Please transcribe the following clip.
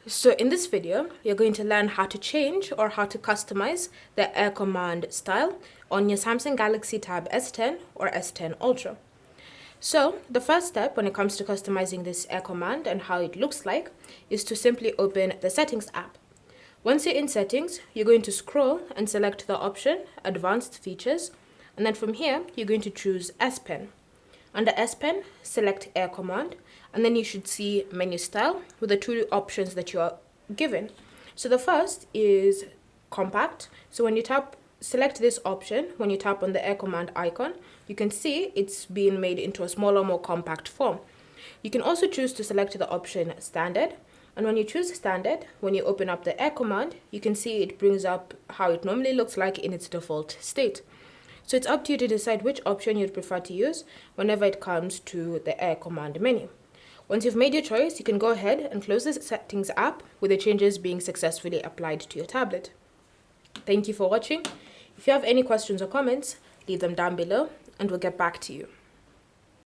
So in this video, you're going to learn how to change or how to customize the air command style on your Samsung Galaxy Tab S10 or S10 Ultra. So the first step when it comes to customizing this air command and how it looks like is to simply open the settings app. Once you're in settings, you're going to scroll and select the option advanced features, and then from here you're going to choose S Pen. Under S Pen, select air command, and then you should see menu style with the two options that you are given. So the first is compact. So when you select this option, when you tap on the air command icon, you can see it's being made into a smaller, more compact form. You can also choose to select the option standard. And when you choose standard, when you open up the air command, you can see it brings up how it normally looks like in its default state. So it's up to you to decide which option you'd prefer to use whenever it comes to the air command menu. Once you've made your choice, you can go ahead and close the settings app with the changes being successfully applied to your tablet. Thank you for watching. If you have any questions or comments, leave them down below and we'll get back to you.